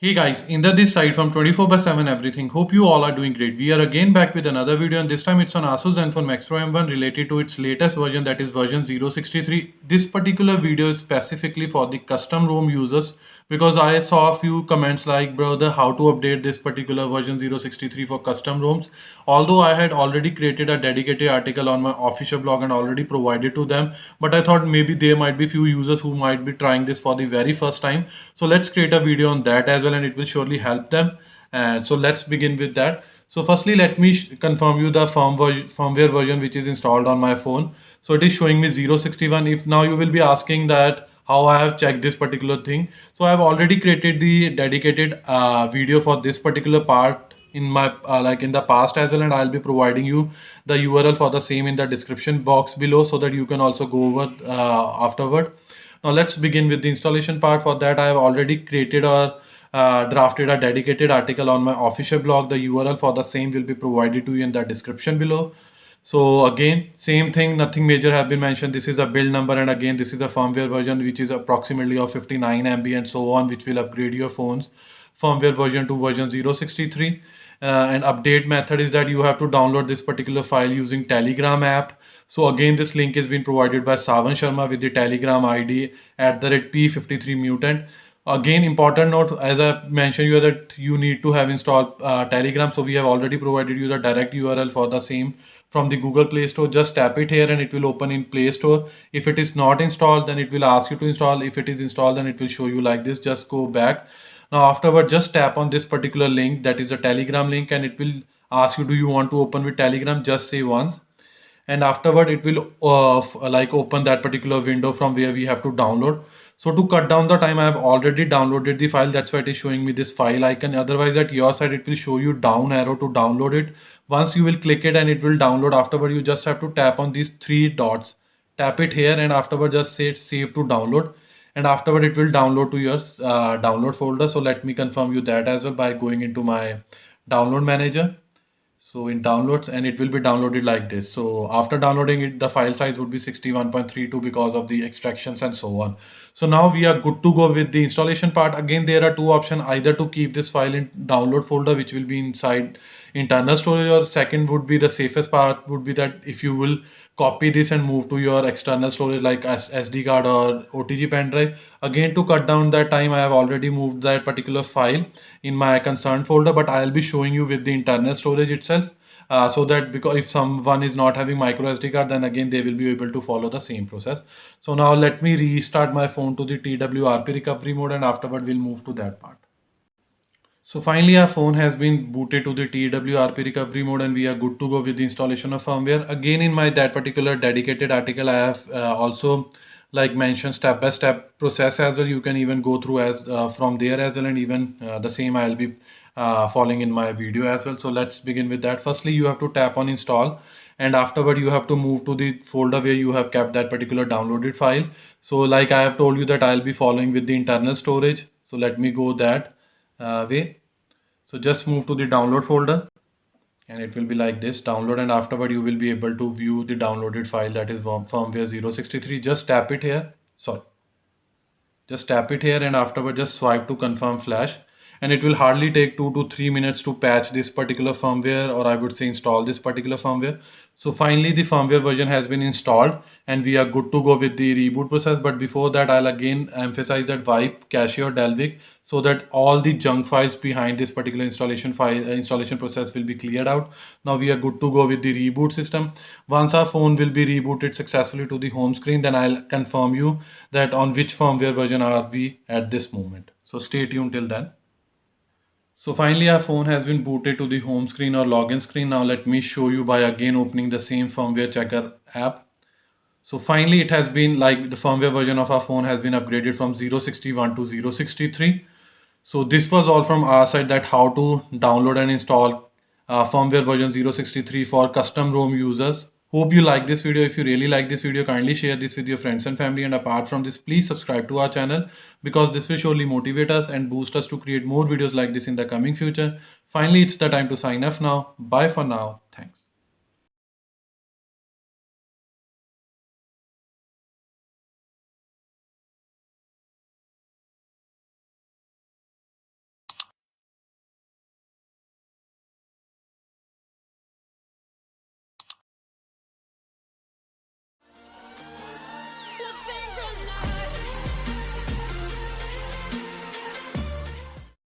Hey guys, Inder this side from 24/7 Everything. Hope you all are doing great. We are again back with another video, and this time it's on Asus Zenfone Max Pro M1 related to its latest version, that is version 063. This particular video is specifically for the custom ROM users because I saw a few comments like, brother, how to update this particular version 063 for custom ROMs. Although I had already created a dedicated article on my official blog and already provided to them, but I thought maybe there might be few users who might be trying this for the very first time. So let's create a video on that as well, and it will surely help them. And so let's begin with that. So firstly, let me confirm you the firmware version which is installed on my phone. So it is showing me 061. If now you will be asking that how I have checked this particular thing. So I have already created the dedicated video for this particular part in my like in the past as well, and I'll be providing you the URL for the same in the description box below so that you can also go over afterward. Now let's begin with the installation part. For that I have already created or drafted a dedicated article on my official blog. The URL for the same will be provided to you in the description below. So again, same thing, nothing major have been mentioned. This is a build number, and again this is a firmware version which is approximately of 59 MB and so on, which will upgrade your phone's firmware version to version 063. And update method is that you have to download this particular file using Telegram app. So again, this link is being provided by Savan Sharma with the Telegram ID @P53Mutant. Again, important note, as I mentioned you that you need to have installed Telegram. So we have already provided you the direct URL for the same from the Google Play Store. Just tap it here and it will open in Play Store. If it is not installed, then it will ask you to install. If it is installed, then it will show you like this. Just go back. Now afterward, just tap on this particular link, that is a Telegram link, and it will ask you, do you want to open with Telegram? Just say once, and afterward it will like open that particular window from where we have to download. So to cut down the time, I have already downloaded the file. That's why it is showing me this file icon. Otherwise at your side it will show you down arrow to download it. Once you will click it and it will download. Afterward you just have to tap on these three dots, tap it here, and afterward just say save to download, and afterward it will download to your download folder. So let me confirm you that as well by going into my download manager. So in downloads, and it will be downloaded like this. So after downloading it, the file size would be 61.32 because of the extractions and so on. So now we are good to go with the installation part. Again, there are two options, either to keep this file in download folder, which will be inside internal storage, or second would be the safest part would be that if you will copy this and move to your external storage like SD card or OTG pen drive. Again, to cut down that time, I have already moved that particular file in my concerned folder, but I'll be showing you with the internal storage itself, so that because if someone is not having micro SD card, then again they will be able to follow the same process. So now let me restart my phone to the TWRP recovery mode, and afterward we'll move to that part. So finally our phone has been booted to the TWRP recovery mode, and we are good to go with the installation of firmware. Again, in my that particular dedicated article, I have also like mentioned step-by-step process as well. You can even go through as from there as well, and even the same I'll be following in my video as well. So let's begin with that. Firstly, you have to tap on install, and afterward you have to move to the folder where you have kept that particular downloaded file. So like I have told you that I'll be following with the internal storage. So let me go that way. So just move to the download folder, and it will be like this download, and afterward you will be able to view the downloaded file, that is firmware 063. Just tap it here. Sorry. Just tap it here and afterward just swipe to confirm flash, and it will hardly take 2 to 3 minutes to patch this particular firmware, or I would say install this particular firmware. So finally the firmware version has been installed and we are good to go with the reboot process. But before that, I'll again emphasize that wipe cache or Dalvik so that all the junk files behind this particular installation process will be cleared out. Now we are good to go with the reboot system. Once our phone will be rebooted successfully to the home screen, then I'll confirm you that on which firmware version are we at this moment. So stay tuned till then. So finally our phone has been booted to the home screen or login screen. Now let me show you by again opening the same firmware checker app. So finally it has been like the firmware version of our phone has been upgraded from 061 to 063. So this was all from our side, that how to download and install firmware version 063 for custom ROM users. Hope you like this video. If you really like this video, kindly share this with your friends and family, and apart from this, please subscribe to our channel because this will surely motivate us and boost us to create more videos like this in the coming future. Finally, it's the time to sign off now. Bye for now. Thanks. in a hurry.